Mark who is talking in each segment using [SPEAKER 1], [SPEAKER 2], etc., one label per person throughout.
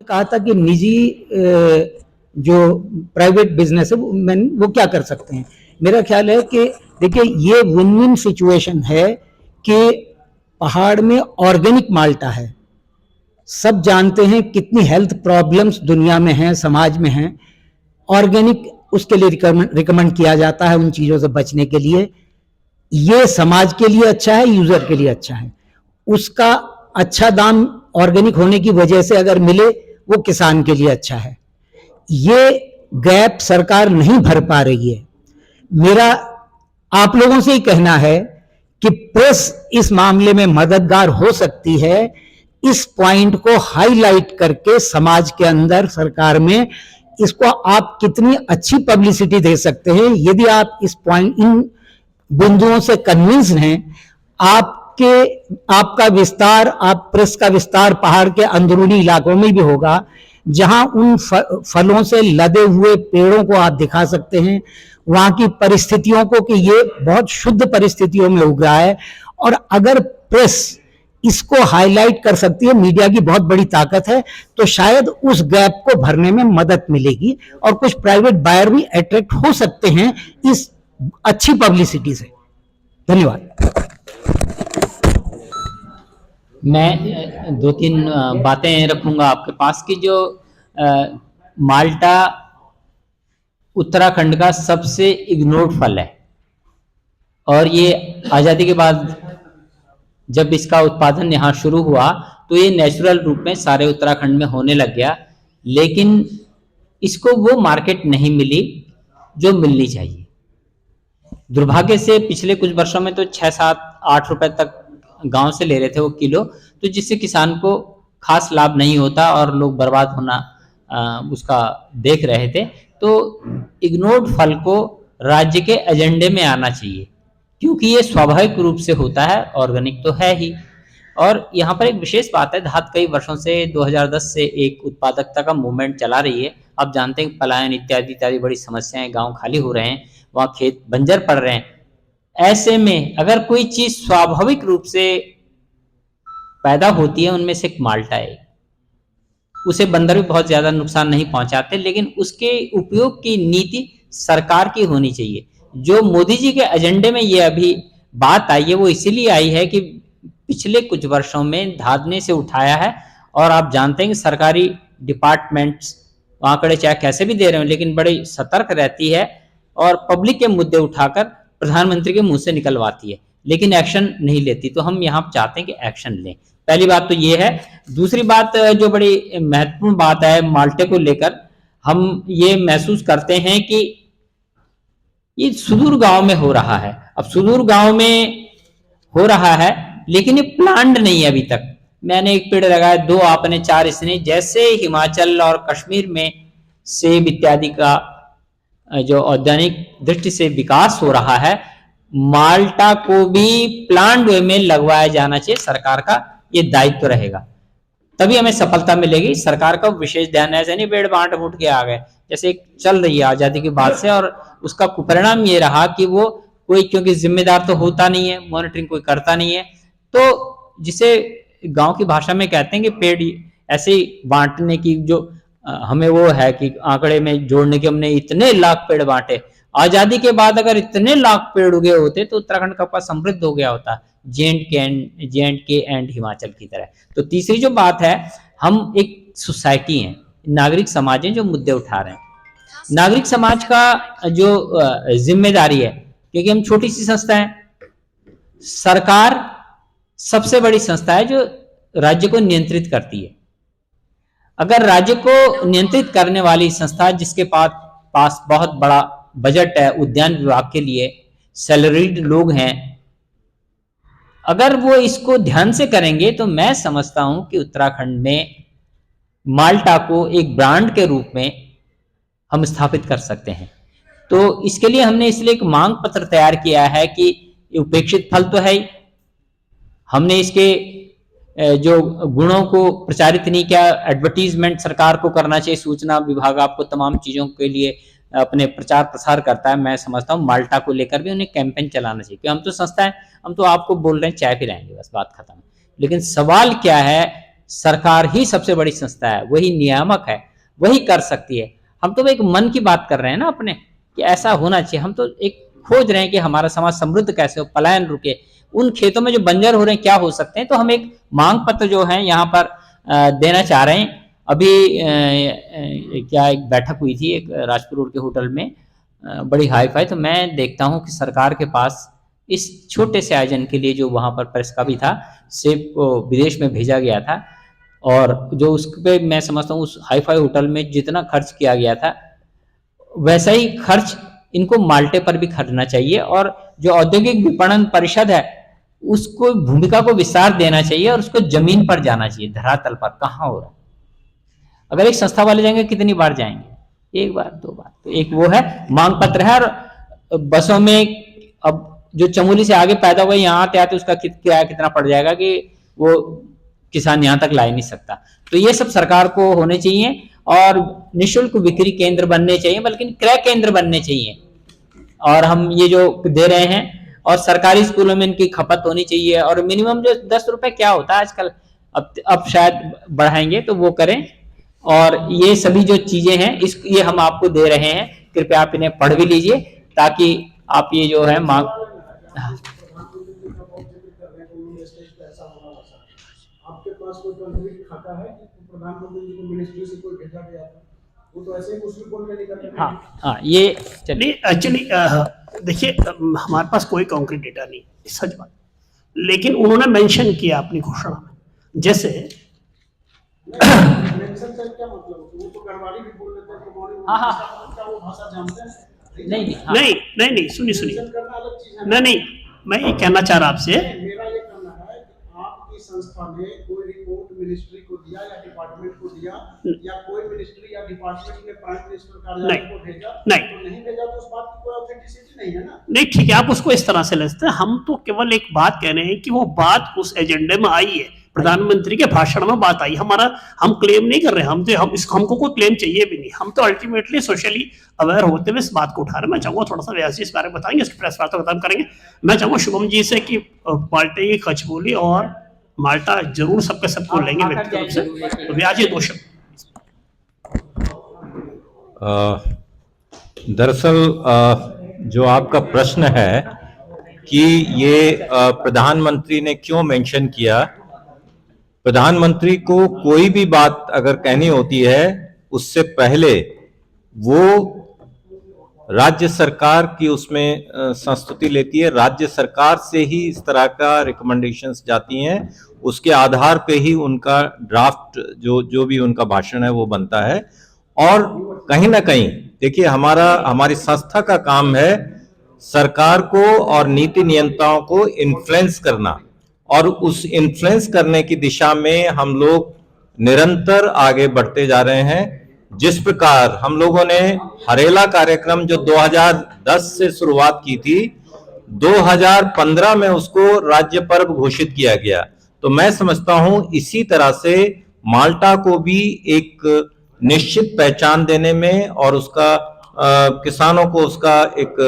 [SPEAKER 1] कहा था कि निजी जो प्राइवेट बिजनेस है वो क्या कर सकते हैं। मेरा ख्याल है कि देखिए ये विन विन सिचुएशन है कि पहाड़ में ऑर्गेनिक माल्टा है। सब जानते हैं कितनी हेल्थ प्रॉब्लम्स दुनिया में हैं, समाज में हैं। ऑर्गेनिक उसके लिए रिकमेंड किया जाता है उन चीज़ों से बचने के लिए। ये समाज के लिए अच्छा है, यूजर के लिए अच्छा है। उसका अच्छा दाम ऑर्गेनिक होने की वजह से अगर मिले वो किसान के लिए अच्छा है। ये गैप सरकार नहीं भर पा रही है। मेरा आप लोगों से ही कहना है कि प्रेस इस मामले में मददगार हो सकती है। इस पॉइंट को हाईलाइट करके समाज के अंदर, सरकार में इसको आप कितनी अच्छी पब्लिसिटी दे सकते हैं। यदि आप इस पॉइंट, इन बिंदुओं से कन्विंस हैं, आपका विस्तार, आप प्रेस का विस्तार पहाड़ के अंदरूनी इलाकों में भी होगा, जहां उन फलों से लदे हुए पेड़ों को आप दिखा सकते हैं, वहां की परिस्थितियों को कि ये बहुत शुद्ध परिस्थितियों में उग रहा है। और अगर प्रेस इसको हाईलाइट कर सकती है, मीडिया की बहुत बड़ी ताकत है, तो शायद उस गैप को भरने में मदद मिलेगी और कुछ प्राइवेट बायर भी अट्रैक्ट हो सकते हैं इस अच्छी पब्लिसिटी से। धन्यवाद।
[SPEAKER 2] मैं दो तीन बातें रखूंगा आपके पास कि जो माल्टा उत्तराखंड का सबसे इग्नोर्ड फल है, और ये आज़ादी के बाद जब इसका उत्पादन यहाँ शुरू हुआ तो ये नेचुरल रूप में सारे उत्तराखंड में होने लग गया, लेकिन इसको वो मार्केट नहीं मिली जो मिलनी चाहिए। दुर्भाग्य से पिछले कुछ वर्षों में तो 6, 7, 8 रुपए तक गांव से ले रहे थे वो किलो, तो जिससे किसान को खास लाभ नहीं होता और लोग बर्बाद होना उसका देख रहे थे। तो इग्नोर्ड फल को राज्य के एजेंडे में आना चाहिए, क्योंकि ये स्वाभाविक रूप से होता है, ऑर्गेनिक तो है ही। और यहाँ पर एक विशेष बात है, धात कई वर्षों से 2010 से एक उत्पादकता का मूवमेंट चला रही है। आप जानते हैं पलायन इत्यादि इत्यादि बड़ी समस्याएं, गांव खाली हो रहे हैं, वहाँ खेत बंजर पड़ रहे हैं। ऐसे में अगर कोई चीज स्वाभाविक रूप से पैदा होती है, उनमें से एक माल्टा है, उसे बंदर भी बहुत ज्यादा नुकसान नहीं पहुंचाते, लेकिन उसके उपयोग की नीति सरकार की होनी चाहिए। जो मोदी जी के एजेंडे में ये अभी बात आई है, वो इसीलिए आई है कि पिछले कुछ वर्षों में धाधने से उठाया है, और आप जानते हैं कि सरकारी डिपार्टमेंट्स आंकड़े चाहे कैसे भी दे रहे हो, लेकिन बड़ी सतर्क रहती है और पब्लिक के मुद्दे उठाकर प्रधानमंत्री के मुंह से निकलवाती है, लेकिन एक्शन नहीं लेती। तो हम यहाँ चाहते हैं कि एक्शन लें। पहली बात तो ये है। दूसरी बात जो बड़ी महत्वपूर्ण बात है माल्टे को लेकर, हम ये महसूस करते हैं कि ये सुदूर गांव में हो रहा है। अब सुदूर गांव में हो रहा है, लेकिन ये प्लान्ड नहीं है अभी तक। मैंने एक पेड़ लगाया, 2 आपने, 4 इसने। जैसे हिमाचल और कश्मीर में सेब इत्यादि का जो औद्यानिक दृष्टि से विकास हो रहा है, माल्टा को भी प्लान्ड वे में लगवाया जाना चाहिए। सरकार का ये दायित्व रहेगा, तभी हमें सफलता मिलेगी। सरकार का विशेष ध्यान, ऐसे नहीं पेड़ बांट बूट के आ गए, जैसे चल रही है आजादी के बाद से। और उसका कुपरिणाम ये रहा कि वो कोई, क्योंकि जिम्मेदार तो होता नहीं है, मॉनिटरिंग कोई करता नहीं है, तो जिसे गांव की भाषा में कहते हैं कि पेड़ ऐसे ही बांटने की जो हमें वो है कि आंकड़े में जोड़ने के, हमने इतने लाख पेड़ बांटे। आजादी के बाद अगर इतने लाख पेड़ उगे होते तो उत्तराखंड कब समृद्ध हो गया होता, J&K एंड हिमाचल की तरह। तो तीसरी जो बात है, हम एक सोसाइटी हैं, नागरिक समाज है जो मुद्दे उठा रहे हैं। नागरिक समाज का जो जिम्मेदारी है, क्योंकि हम छोटी सी संस्था है, सरकार सबसे बड़ी संस्था है जो राज्य को नियंत्रित करती है। अगर राज्य को नियंत्रित करने वाली संस्था, जिसके पास बहुत बड़ा बजट है उद्यान विभाग के लिए, सैलरीड लोग हैं, अगर वो इसको ध्यान से करेंगे, तो मैं समझता हूं कि उत्तराखंड में माल्टा को एक ब्रांड के रूप में हम स्थापित कर सकते हैं। तो इसके लिए हमने इसलिए एक मांग पत्र तैयार किया है कि उपेक्षित फल तो है ही, हमने इसके जो गुणों को प्रचारित नहीं किया। एडवर्टीजमेंट सरकार को करना चाहिए, सूचना विभाग आपको तमाम चीजों के लिए अपने प्रचार प्रसार करता है। मैं समझता हूँ माल्टा को लेकर भी उन्हें कैंपेन चलाना चाहिए, क्योंकि हम तो संस्था है, हम तो आपको बोल रहे हैं चाय पिलाएंगे, बस बात खत्म। लेकिन सवाल क्या है, सरकार ही सबसे बड़ी संस्था है, वही नियामक है, वही कर सकती है। हम तो एक मन की बात कर रहे हैं ना अपने, कि ऐसा होना चाहिए। हम तो एक खोज रहे हैं कि हमारा समाज समृद्ध कैसे हो, पलायन रुके, उन खेतों में जो बंजर हो रहे हैं क्या हो सकते हैं। तो हम एक मांग पत्र जो है यहाँ पर देना चाह रहे हैं। अभी क्या एक बैठक हुई थी एक राजपुर रोड के होटल में, बड़ी हाई फाई। तो मैं देखता हूँ कि सरकार के पास इस छोटे से आयोजन के लिए जो वहाँ पर प्रेस का भी था, सेब को विदेश में भेजा गया था, और जो उस पे मैं समझता हूँ उस हाई फाई होटल में जितना खर्च किया गया था, वैसा ही खर्च इनको माल्टे पर भी करना चाहिए। और जो औद्योगिक विपणन परिषद है उसको भूमिका को विस्तार देना चाहिए, और उसको जमीन पर जाना चाहिए, धरातल पर कहाँ हो रहा है। अगर एक संस्था वाले जाएंगे कितनी बार जाएंगे, एक बार दो बार। तो एक वो है मांग पत्र है। और बसों में अब जो चमोली से आगे पैदा हुआ यहाँ आते आते उसका किराया कितना पड़ जाएगा कि वो किसान यहाँ तक ला ही नहीं सकता। तो ये सब सरकार को होने चाहिए, और निःशुल्क बिक्री केंद्र बनने चाहिए, बल्कि क्रय केंद्र बनने चाहिए। और हम ये जो दे रहे हैं, और सरकारी स्कूलों में इनकी खपत होनी चाहिए। और मिनिमम जो 10 रुपए क्या होता है आजकल, अब शायद बढ़ाएंगे तो वो करें। और ये सभी जो चीजें हैं ये हम आपको दे रहे हैं, कृपया आप इन्हें पढ़ भी लीजिए, ताकि आप ये जो है मांग।
[SPEAKER 3] आपके पास कोई कंक्रीट खाता है कि प्रधानमंत्री जी को मिनिस्ट्री से कोई भेजा गया था? वो तो ऐसे ही कुछ भी बोल के नहीं करते।
[SPEAKER 2] हाँ ये
[SPEAKER 4] नहीं, एक्चुअली देखिए, हमारे पास कोई कॉन्क्रीट डेटा नहीं, सच बात। लेकिन उन्होंने मेंशन किया अपनी घोषणा में, जैसे
[SPEAKER 3] मेंशन से क्या मतलब? वो तो गढ़वाली भी बोल लेते हैं, क्या वो भाषा जानते हैं?
[SPEAKER 4] नहीं, सुनिए
[SPEAKER 3] मेंशन करना अलग चीज है।
[SPEAKER 4] नहीं, मैं ये कहना चाह रहा आपसे,
[SPEAKER 3] मेरा ये कहना है कि आपकी संस्था ने कोई रिपोर्ट मिनिस्ट्री को दिया या डिपार्टमेंट को दिया, या कोई मिनिस्ट्री या डिपार्टमेंट ने प्राइम मिनिस्टर कार्यालय को भेजा? नहीं भेजा तो उस बात की कोई ऑथेंटिसिटी नहीं है ना।
[SPEAKER 4] नहीं, ठीक है, आप उसको इस तरह से लेते हैं। हम तो केवल एक बात कह रहे हैं कि वो बात उस एजेंडे में आई है, प्रधानमंत्री के भाषण में बात आई। हम क्लेम नहीं कर रहे, हमको कोई क्लेम चाहिए भी नहीं। हम तो अल्टीमेटली सोशली अवेयर होते हुए इस बात को उठा रहे हैं। मैं चाहूंगा थोड़ा सा व्यास इस बारे में बताएंगे, इसकी प्रेस वार्ता खत्म करेंगे। मैं चाहूंगा शुभम जी से कि माल्टे की कचबोली और माल्टा जरूर सबको लेंगे व्यक्तिगत रूप से। तो व्यास जी 2 शब्द।
[SPEAKER 5] दरअसल जो आपका प्रश्न है कि ये प्रधानमंत्री ने क्यों मेंशन किया, प्रधानमंत्री को कोई भी बात अगर कहनी होती है उससे पहले वो राज्य सरकार की उसमें संस्तुति लेती है। राज्य सरकार से ही इस तरह का रिकमेंडेशंस जाती हैं, उसके आधार पे ही उनका ड्राफ्ट जो भी उनका भाषण है वो बनता है। और कहीं ना कहीं देखिए, हमारी संस्था का काम है सरकार को और नीति नियंताओं को इन्फ्लुएंस करना, और उस इन्फ्लुएंस करने की दिशा में हम लोग निरंतर आगे बढ़ते जा रहे हैं। जिस प्रकार हम लोगों ने हरेला कार्यक्रम जो 2010 से शुरुआत की थी, 2015 में उसको राज्य पर्व घोषित किया गया। तो मैं समझता हूं इसी तरह से माल्टा को भी एक निश्चित पहचान देने में और उसका किसानों को उसका एक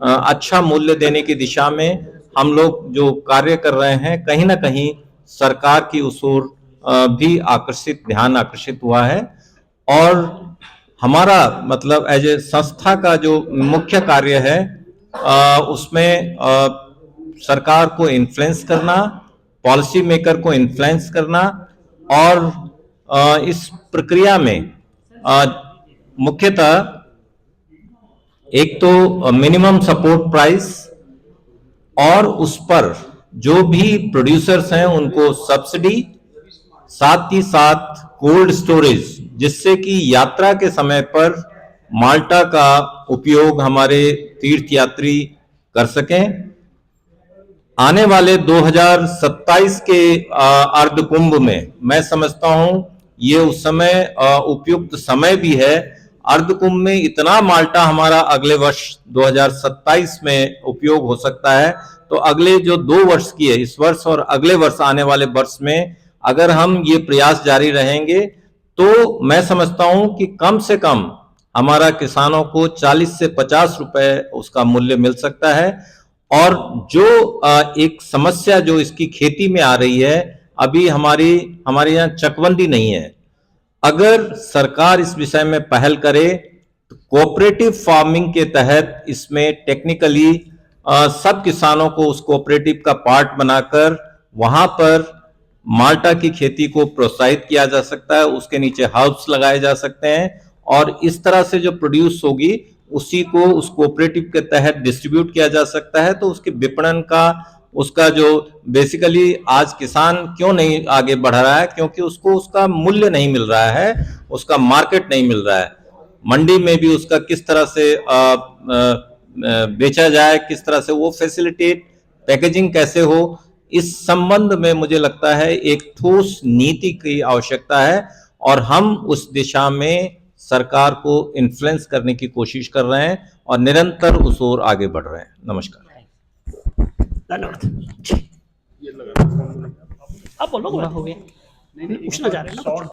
[SPEAKER 5] अच्छा मूल्य देने की दिशा में हम लोग जो कार्य कर रहे हैं, कहीं ना कहीं सरकार की उस ओर भी ध्यान आकर्षित हुआ है। और हमारा मतलब एज ए संस्था का जो मुख्य कार्य है उसमें सरकार को इन्फ्लुएंस करना, पॉलिसी मेकर को इन्फ्लुएंस करना, और इस प्रक्रिया में मुख्यतः एक तो मिनिमम सपोर्ट प्राइस, और उस पर जो भी प्रोड्यूसर्स हैं उनको सब्सिडी, साथ ही साथ कोल्ड स्टोरेज, जिससे कि यात्रा के समय पर माल्टा का उपयोग हमारे तीर्थ यात्री कर सकें। आने वाले 2027 के अर्ध कुंभ में मैं समझता हूं ये उस समय उपयुक्त समय भी है। अर्ध कुंभ में इतना माल्टा हमारा अगले वर्ष 2027 में उपयोग हो सकता है। तो अगले जो 2 वर्ष की है, इस वर्ष और अगले वर्ष आने वाले वर्ष में अगर हम ये प्रयास जारी रहेंगे तो मैं समझता हूं कि कम से कम हमारा किसानों को 40 से 50 रुपए उसका मूल्य मिल सकता है। और जो एक समस्या जो इसकी खेती में आ रही है अभी हमारे यहाँ चकबंदी नहीं है। अगर सरकार इस विषय में पहल करे तो कोऑपरेटिव फार्मिंग के तहत इसमें टेक्निकली सब किसानों को उस कोऑपरेटिव का पार्ट बनाकर वहां पर माल्टा की खेती को प्रोत्साहित किया जा सकता है, उसके नीचे हर्ब्स लगाए जा सकते हैं और इस तरह से जो प्रोड्यूस होगी उसी को उस कोऑपरेटिव के तहत डिस्ट्रीब्यूट किया जा सकता है। तो उसके विपणन का, उसका जो बेसिकली आज किसान क्यों नहीं आगे बढ़ रहा है, क्योंकि उसको उसका मूल्य नहीं मिल रहा है, उसका मार्केट नहीं मिल रहा है, मंडी में भी उसका किस तरह से बेचा जाए, किस तरह से वो फैसिलिटेट, पैकेजिंग कैसे हो, इस संबंध में मुझे लगता है एक ठोस नीति की आवश्यकता है और हम उस दिशा में सरकार को इन्फ्लुएंस करने की कोशिश कर रहे हैं और निरंतर उस ओर आगे बढ़ रहे हैं। नमस्कार।
[SPEAKER 4] धन्यवाद। आप बोलो,
[SPEAKER 2] हो गया।
[SPEAKER 4] पूछना चाह रहे हैं ना।